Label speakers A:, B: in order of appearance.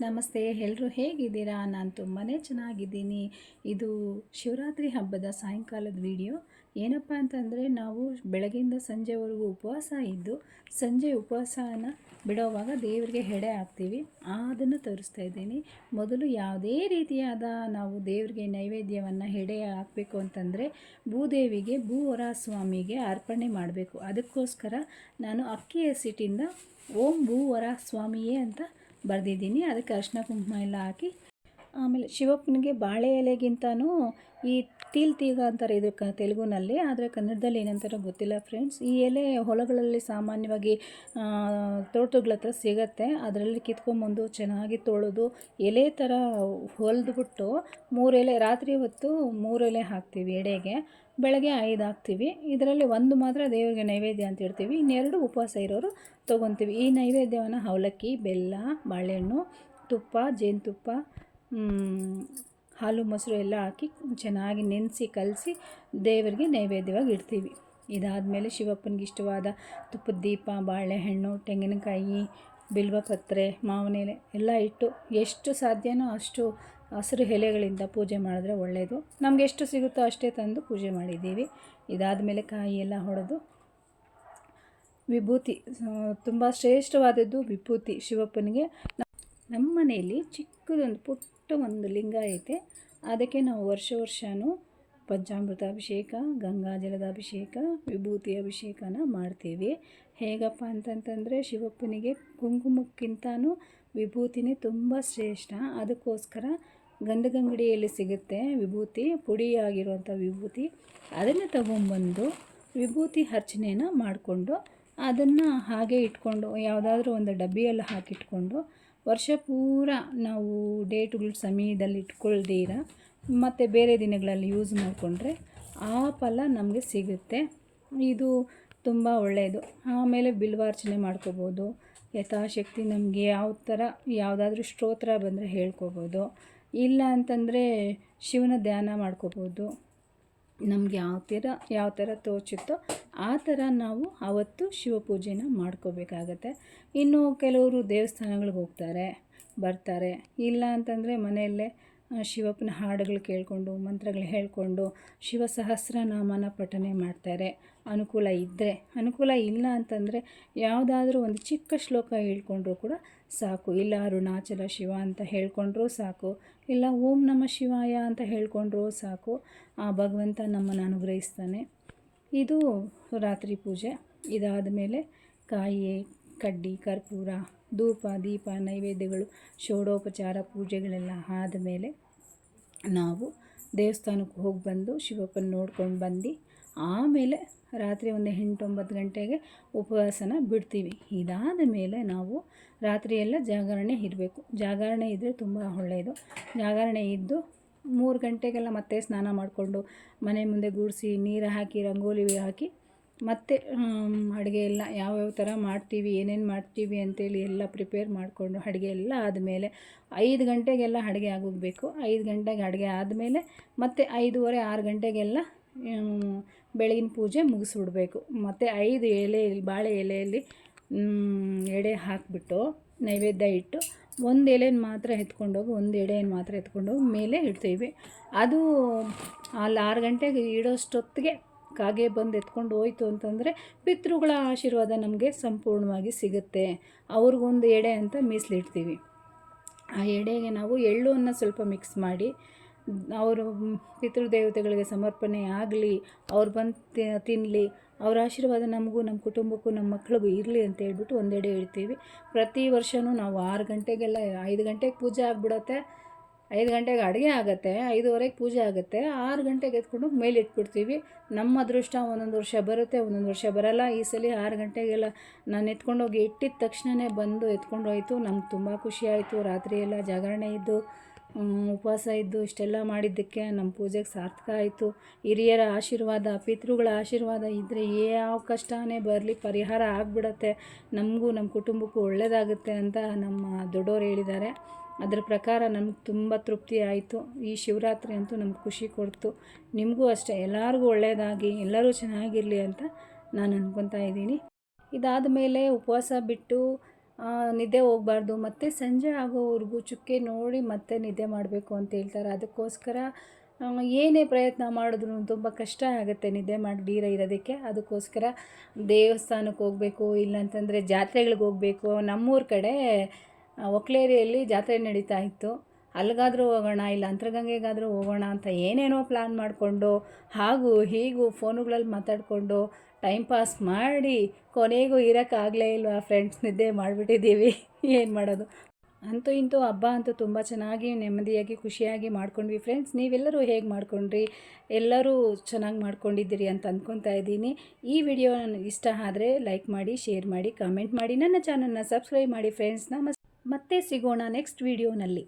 A: ನಮಸ್ತೆ, ಎಲ್ಲರೂ ಹೇಗಿದ್ದೀರಾ? ನಾನು ತುಂಬಾ ಚೆನ್ನಾಗಿದ್ದೀನಿ. ಇದು ಶಿವರಾತ್ರಿ ಹಬ್ಬದ ಸಾಯಂಕಾಲದ ವಿಡಿಯೋ. ಏನಪ್ಪ ಅಂತಂದರೆ, ನಾವು ಬೆಳಗ್ಗೆಯಿಂದ ಸಂಜೆವರೆಗೂ ಉಪವಾಸ ಇದ್ದು ಸಂಜೆ ಉಪವಾಸನ ಬಿಡೋವಾಗ ದೇವರಿಗೆ ಎಡೆ ಹಾಕ್ತೀವಿ. ಅದನ್ನು ತೋರಿಸ್ತಾ ಇದ್ದೀನಿ. ಮೊದಲು ಯಾವುದೇ ರೀತಿಯಾದ ನಾವು ದೇವರಿಗೆ ನೈವೇದ್ಯವನ್ನು ಎಡೆ ಹಾಕಬೇಕು ಅಂತಂದರೆ ಭೂದೇವಿಗೆ, ಭೂವರ ಸ್ವಾಮಿಗೆ ಅರ್ಪಣೆ ಮಾಡಬೇಕು. ಅದಕ್ಕೋಸ್ಕರ ನಾನು ಅಕ್ಕಿ ಹಸಿಟ್ಟಿಂದ ಓಂ ಭೂವರ ಸ್ವಾಮಿಯೇ ಅಂತ ಬರೆದಿದ್ದೀನಿ. ಅದಕ್ಕೆ ಅರಿಶಿನ ಕುಂಕುಮ ಎಲ್ಲ ಹಾಕಿ, ಆಮೇಲೆ ಶಿವಪ್ಪನಿಗೆ ಬಾಳೆ ಎಲೆಗಿಂತನೂ ಈ ತೀಗ ಅಂತಾರೆ ಇದಕ್ಕೆ ತೆಲುಗುನಲ್ಲಿ, ಆದರೆ ಕನ್ನಡದಲ್ಲಿ ಏನಂತಾರೋ ಗೊತ್ತಿಲ್ಲ ಫ್ರೆಂಡ್ಸ್. ಈ ಎಲೆ ಹೊಲಗಳಲ್ಲಿ ಸಾಮಾನ್ಯವಾಗಿ ತೋಟಗಳ ಹತ್ರ ಸಿಗತ್ತೆ. ಅದರಲ್ಲಿ ಕಿತ್ಕೊಂಬಂದು ಚೆನ್ನಾಗಿ ತೊಳೆದು ಎಲೆ ಥರ ಹೊಲಿದ್ಬಿಟ್ಟು 3 ಎಲೆ, ರಾತ್ರಿ ಹೊತ್ತು 3 ಎಲೆ ಹಾಕ್ತೀವಿ ಎಡೆಗೆ, ಬೆಳಗ್ಗೆ 5 ಹಾಕ್ತೀವಿ. ಇದರಲ್ಲಿ ಒಂದು ಮಾತ್ರ ದೇವರಿಗೆ ನೈವೇದ್ಯ ಅಂತ ಇಡ್ತೀವಿ, ಇನ್ನೆರಡು ಉಪವಾಸ ಇರೋರು ತೊಗೊತೀವಿ. ಈ ನೈವೇದ್ಯವನ್ನು ಅವಲಕ್ಕಿ, ಬೆಲ್ಲ, ಬಾಳೆಹಣ್ಣು, ತುಪ್ಪ, ಜೇನುತುಪ್ಪ, ಹಾಲು ಮೊಸರು ಎಲ್ಲ ಹಾಕಿ ಚೆನ್ನಾಗಿ ನೆನೆಸಿ ಕಲಸಿ ದೇವರಿಗೆ ನೈವೇದ್ಯವಾಗಿ ಇಡ್ತೀವಿ. ಇದಾದಮೇಲೆ ಶಿವಪ್ಪನಿಗೆ ಇಷ್ಟವಾದ ತುಪ್ಪದ ದೀಪ, ಬಾಳೆಹಣ್ಣು, ತೆಂಗಿನಕಾಯಿ, ಬಿಲ್ವಪತ್ರೆ, ಮಾವಿನ ಎಲೆ ಎಲ್ಲ ಇಟ್ಟು ಎಷ್ಟು ಸಾಧ್ಯನೋ ಅಷ್ಟು ಹಸಿರು ಎಲೆಗಳಿಂದ ಪೂಜೆ ಮಾಡಿದ್ರೆ ಒಳ್ಳೆಯದು. ನಮಗೆ ಎಷ್ಟು ಸಿಗುತ್ತೋ ಅಷ್ಟೇ ತಂದು ಪೂಜೆ ಮಾಡಿದ್ದೀವಿ. ಇದಾದಮೇಲೆ ಕಾಯಿ ಎಲ್ಲ ಹೊಡೆದು ವಿಭೂತಿ, ತುಂಬ ಶ್ರೇಷ್ಠವಾದದ್ದು ವಿಭೂತಿ ಶಿವಪ್ಪನಿಗೆ. ನಮ್ಮ ಮನೆಯಲ್ಲಿ ಚಿಕ್ಕದೊಂದು ಪುಟ್ಟ ಒಂದು ಲಿಂಗ ಐತೆ. ಅದಕ್ಕೆ ನಾವು ವರ್ಷವೂ ಪಂಚಾಮೃತ ಅಭಿಷೇಕ, ಗಂಗಾಜಲದ ಅಭಿಷೇಕ, ವಿಭೂತಿ ಅಭಿಷೇಕನ ಮಾಡ್ತೀವಿ. ಹೇಗಪ್ಪ ಅಂತಂತಂದರೆ, ಶಿವಪ್ಪನಿಗೆ ಕುಂಕುಮಕ್ಕಿಂತನೂ ವಿಭೂತಿನೇ ತುಂಬ ಶ್ರೇಷ್ಠ. ಅದಕ್ಕೋಸ್ಕರ ಗಂಧಗಂಗಡಿಯಲ್ಲಿ ಸಿಗುತ್ತೆ ವಿಭೂತಿ, ಪುಡಿಯಾಗಿರುವಂಥ ವಿಭೂತಿ. ಅದನ್ನು ತಗೊಂಬಂದು ವಿಭೂತಿ ಅರ್ಚನೆನ ಮಾಡಿಕೊಂಡು ಅದನ್ನು ಹಾಗೆ ಇಟ್ಕೊಂಡು ಯಾವುದಾದ್ರೂ ಒಂದು ಡಬ್ಬಿಯಲ್ಲಿ ಹಾಕಿಟ್ಕೊಂಡು ವರ್ಷ ಪೂರ ನಾವು ಡೇಟುಗಳ ಸಮಯದಲ್ಲಿ ಇಟ್ಕೊಳ್ದೀರ ಮತ್ತು ಬೇರೆ ದಿನಗಳಲ್ಲಿ ಯೂಸ್ ಮಾಡಿಕೊಂಡ್ರೆ ಆ ಫಲ ನಮಗೆ ಸಿಗುತ್ತೆ. ಇದು ತುಂಬ ಒಳ್ಳೆಯದು. ಆಮೇಲೆ ಬಿಲ್ವಾರ್ಚನೆ ಮಾಡ್ಕೋಬೋದು. ಯಥಾಶಕ್ತಿ ನಮಗೆ ಯಾವ ಥರ ಯಾವುದಾದ್ರೂ ಸ್ತೋತ್ರ ಬಂದರೆ ಹೇಳ್ಕೊಬೋದು. ಇಲ್ಲ ಅಂತಂದರೆ ಶಿವನ ಧ್ಯಾನ ಮಾಡ್ಕೋಬೋದು. ನಮ್ಗೆ ಯಾವ ಥರ ತೋಚುತ್ತೋ ಆ ಥರ ನಾವು ಆವತ್ತು ಶಿವಪೂಜೆನ ಮಾಡ್ಕೋಬೇಕಾಗತ್ತೆ. ಇನ್ನು ಕೆಲವರು ದೇವಸ್ಥಾನಗಳಿಗೆ ಹೋಗ್ತಾರೆ, ಬರ್ತಾರೆ. ಇಲ್ಲ ಅಂತಂದರೆ ಮನೆಯಲ್ಲೇ ಶಿವಪ್ಪನ ಹಾಡುಗಳು ಕೇಳಿಕೊಂಡು, ಮಂತ್ರಗಳು ಹೇಳಿಕೊಂಡು ಶಿವ ಸಹಸ್ರನಾಮನ ಪಠನೆ ಮಾಡ್ತಾರೆ. ಅನುಕೂಲ ಇದ್ದರೆ. ಅನುಕೂಲ ಇಲ್ಲ ಅಂತಂದರೆ ಯಾವುದಾದ್ರೂ ಒಂದು ಚಿಕ್ಕ ಶ್ಲೋಕ ಹೇಳ್ಕೊಂಡ್ರೂ ಕೂಡ ಸಾಕು. ಇಲ್ಲ ಅರುಣಾಚಲ ಶಿವ ಅಂತ ಹೇಳ್ಕೊಂಡ್ರೂ ಸಾಕು. ಇಲ್ಲ ಓಂ ನಮಃ ಶಿವಾಯ ಅಂತ ಹೇಳ್ಕೊಂಡ್ರೂ ಸಾಕು. ಆ ಭಗವಂತ ನಮ್ಮನ್ನು ಅನುಗ್ರಹಿಸ್ತಾನೆ. ಇದು ರಾತ್ರಿ ಪೂಜೆ. ಇದಾದ ಮೇಲೆ ಕಾಯಿ, ಕಡ್ಡಿ, ಕರ್ಪೂರ, ಧೂಪ, ದೀಪ, ನೈವೇದ್ಯಗಳು, ಷೋಡೋಪಚಾರ ಪೂಜೆಗಳೆಲ್ಲ ಆದಮೇಲೆ ನಾವು ದೇವಸ್ಥಾನಕ್ಕೆ ಹೋಗಿ ಬಂದು ಶಿವಪ್ಪನ ನೋಡ್ಕೊಂಡು ಬಂದು ಆಮೇಲೆ ರಾತ್ರಿ ಒಂದು 8-9 ಗಂಟೆಗೆ ಉಪವಾಸನ ಬಿಡ್ತೀವಿ. ಇದಾದ ಮೇಲೆ ನಾವು ರಾತ್ರಿಯೆಲ್ಲ ಜಾಗರಣೆ ಇರಬೇಕು. ಜಾಗರಣೆ ಇದ್ದರೆ ತುಂಬ ಒಳ್ಳೆಯದು. ಜಾಗರಣೆ ಇದ್ದು 3 ಗಂಟೆಗೆಲ್ಲ ಮತ್ತೆ ಸ್ನಾನ ಮಾಡಿಕೊಂಡು ಮನೆ ಮುಂದೆ ಗೂಡಿಸಿ ನೀರು ಹಾಕಿ ರಂಗೋಲಿ ಹಾಕಿ ಮತ್ತು ಅಡುಗೆ ಎಲ್ಲ ಯಾವ್ಯಾವ ಥರ ಮಾಡ್ತೀವಿ, ಏನೇನು ಮಾಡ್ತೀವಿ ಅಂತೇಳಿ ಎಲ್ಲ ಪ್ರಿಪೇರ್ ಮಾಡಿಕೊಂಡು ಅಡುಗೆ ಎಲ್ಲ ಆದಮೇಲೆ 5 ಗಂಟೆಗೆಲ್ಲ ಅಡುಗೆ ಆಗೋಗಬೇಕು. 5 ಗಂಟೆಗೆ ಅಡುಗೆ ಆದಮೇಲೆ ಮತ್ತೆ 5:30-6 ಗಂಟೆಗೆಲ್ಲ ಬೆಳಗಿನ ಪೂಜೆ ಮುಗಿಸ್ಬಿಡ್ಬೇಕು. ಮತ್ತು 5 ಎಲೆ ಬಾಳೆ ಎಲೆಯಲ್ಲಿ ಎಡೆ ಹಾಕಿಬಿಟ್ಟು ನೈವೇದ್ಯ ಇಟ್ಟು ಒಂದು ಎಲೆನ ಮಾತ್ರ ಎತ್ಕೊಂಡೋಗಿ, ಒಂದು ಎಡೆಯನ್ನು ಮಾತ್ರ ಎತ್ಕೊಂಡೋಗಿ ಮೇಲೆ ಇಡ್ತೀವಿ. ಅದು ಅಲ್ಲಿ 6 ಗಂಟೆಗೆ ಇಡೋಷ್ಟೊತ್ತಿಗೆ ಕಾಗೆ ಬಂದು ಎತ್ಕೊಂಡು ಹೋಯ್ತು ಅಂತಂದರೆ ಪಿತೃಗಳ ಆಶೀರ್ವಾದ ನಮಗೆ ಸಂಪೂರ್ಣವಾಗಿ ಸಿಗುತ್ತೆ. ಅವ್ರಿಗೊಂದು ಎಡೆ ಅಂತ ಮೀಸಲಿಡ್ತೀವಿ. ಆ ಎಡೆಗೆ ನಾವು ಎಳ್ಳನ್ನು ಸ್ವಲ್ಪ ಮಿಕ್ಸ್ ಮಾಡಿ, ಅವರು ಪಿತೃದೇವತೆಗಳಿಗೆ ಸಮರ್ಪಣೆ ಆಗಲಿ, ಅವ್ರು ಬಂದು ತಿನ್ನಲಿ, ಅವ್ರ ಆಶೀರ್ವಾದ ನಮಗೂ, ನಮ್ಮ ಕುಟುಂಬಕ್ಕೂ, ನಮ್ಮ ಮಕ್ಳಿಗೂ ಇರಲಿ ಅಂತ ಹೇಳ್ಬಿಟ್ಟು ಒಂದೆಡೆ ಇಡ್ತೀವಿ. ಪ್ರತಿ ವರ್ಷವೂ ನಾವು 6 ಗಂಟೆಗೆಲ್ಲ, 5 ಗಂಟೆಗೆ ಪೂಜೆ ಆಗಿಬಿಡುತ್ತೆ, 5 ಗಂಟೆಗೆ ಅಡುಗೆ ಆಗುತ್ತೆ, 5:30ಗೆ ಪೂಜೆ ಆಗುತ್ತೆ, 6 ಗಂಟೆಗೆ ಎತ್ಕೊಂಡು ಮೇಲೆ ಇಟ್ಬಿಡ್ತೀವಿ. ನಮ್ಮ ಅದೃಷ್ಟ ಒಂದೊಂದು ವರ್ಷ ಬರುತ್ತೆ, ಒಂದೊಂದು ವರ್ಷ ಬರೋಲ್ಲ. ಈ ಸಲ 6 ಗಂಟೆಗೆಲ್ಲ ನಾನು ಎತ್ಕೊಂಡೋಗಿ ಇಟ್ಟಿದ ತಕ್ಷಣವೇ ಬಂದು ಎತ್ಕೊಂಡು ಹೋಯ್ತು. ನಮ್ಗೆ ತುಂಬ ಖುಷಿಯಾಯಿತು. ರಾತ್ರಿ ಎಲ್ಲ ಜಾಗರಣೆ ಇದ್ದು ಉಪವಾಸ ಇದ್ದು ಇಷ್ಟೆಲ್ಲ ಮಾಡಿದ್ದಕ್ಕೆ ನಮ್ಮ ಪೂಜೆಗೆ ಸಾರ್ಥಕ ಆಯಿತು. ಹಿರಿಯರ ಆಶೀರ್ವಾದ, ಪಿತೃಗಳ ಆಶೀರ್ವಾದ ಇದ್ದರೆ ಯಾವ ಕಷ್ಟನೇ ಬರಲಿ ಪರಿಹಾರ ಆಗಿಬಿಡತ್ತೆ. ನಮಗೂ ನಮ್ಮ ಕುಟುಂಬಕ್ಕೂ ಒಳ್ಳೆಯದಾಗುತ್ತೆ ಅಂತ ನಮ್ಮ ದೊಡ್ಡವರು ಹೇಳಿದ್ದಾರೆ. ಅದರ ಪ್ರಕಾರ ನಮ್ಗೆ ತುಂಬ ತೃಪ್ತಿ ಆಯಿತು. ಈ ಶಿವರಾತ್ರಿ ಅಂತೂ ನಮ್ಗೆ ಖುಷಿ ಕೊಡ್ತು. ನಿಮಗೂ ಅಷ್ಟೇ ಎಲ್ಲರಿಗೂ ಒಳ್ಳೆಯದಾಗಿ ಎಲ್ಲರೂ ಚೆನ್ನಾಗಿರಲಿ ಅಂತ ನಾನು ಅಂದ್ಕೊತಾ ಇದ್ದೀನಿ. ಇದಾದ ಮೇಲೆ ಉಪವಾಸ ಬಿಟ್ಟು ನಿದ್ದೆ ಹೋಗಬಾರ್ದು, ಮತ್ತು ಸಂಜೆ ಆಗೋವರೆಗೂ ಚುಕ್ಕೆ ನೋಡಿ ಮತ್ತೆ ನಿದ್ದೆ ಮಾಡಬೇಕು ಅಂತ ಹೇಳ್ತಾರೆ. ಅದಕ್ಕೋಸ್ಕರ ಏನೇ ಪ್ರಯತ್ನ ಮಾಡಿದ್ರು ತುಂಬ ಕಷ್ಟ ಆಗುತ್ತೆ ನಿದ್ದೆ ಮಾಡದಿರ ಇರೋದಕ್ಕೆ. ಅದಕ್ಕೋಸ್ಕರ ದೇವಸ್ಥಾನಕ್ಕೆ ಹೋಗಬೇಕು, ಇಲ್ಲಾಂತಂದರೆ ಜಾತ್ರೆಗಳಿಗೆ ಹೋಗಬೇಕು. ನಮ್ಮೂರ ಕಡೆ ಒಕ್ಲೇರಿಯಲ್ಲಿ ಜಾತ್ರೆ ನಡೀತಾ ಇತ್ತು, ಅಲ್ಲಿಗಾದರೂ ಹೋಗೋಣ, ಇಲ್ಲ ಅಂತರಗಂಗೆಗಾದರೂ ಹೋಗೋಣ ಅಂತ ಏನೇನೋ ಪ್ಲ್ಯಾನ್ ಮಾಡಿಕೊಂಡು ಹಾಗೂ ಹೀಗೂ ಫೋನುಗಳಲ್ಲಿ ಮಾತಾಡಿಕೊಂಡು ಟೈಮ್ ಪಾಸ್ ಮಾಡಿ ಕೊನೆಗೂ ಇರೋಕ್ಕಾಗಲೇ ಇಲ್ವಾ ಫ್ರೆಂಡ್ಸ್, ನಿದ್ದೆ ಮಾಡಿಬಿಟ್ಟಿದ್ದೀವಿ. ಏನು ಮಾಡೋದು. ಅಂತೂ ಇಂತೂ ಹಬ್ಬ ಅಂತೂ ತುಂಬ ಚೆನ್ನಾಗಿ ನೆಮ್ಮದಿಯಾಗಿ ಖುಷಿಯಾಗಿ ಮಾಡ್ಕೊಂಡ್ವಿ ಫ್ರೆಂಡ್ಸ್. ನೀವೆಲ್ಲರೂ ಹೇಗೆ ಮಾಡ್ಕೊಂಡ್ರಿ? ಎಲ್ಲರೂ ಚೆನ್ನಾಗಿ ಮಾಡ್ಕೊಂಡಿದ್ದೀರಿ ಅಂತ ಅಂದ್ಕೊತಾ ಇದ್ದೀನಿ. ಈ ವಿಡಿಯೋ ಇಷ್ಟ ಆದರೆ ಲೈಕ್ ಮಾಡಿ, ಶೇರ್ ಮಾಡಿ, ಕಾಮೆಂಟ್ ಮಾಡಿ, ನನ್ನ ಚಾನಲ್ನ ಸಬ್ಸ್ಕ್ರೈಬ್ ಮಾಡಿ ಫ್ರೆಂಡ್ಸ್. ಮತ್ತೆ ಸಿಗೋಣ ನೆಕ್ಸ್ಟ್ ವಿಡಿಯೋನಲ್ಲಿ.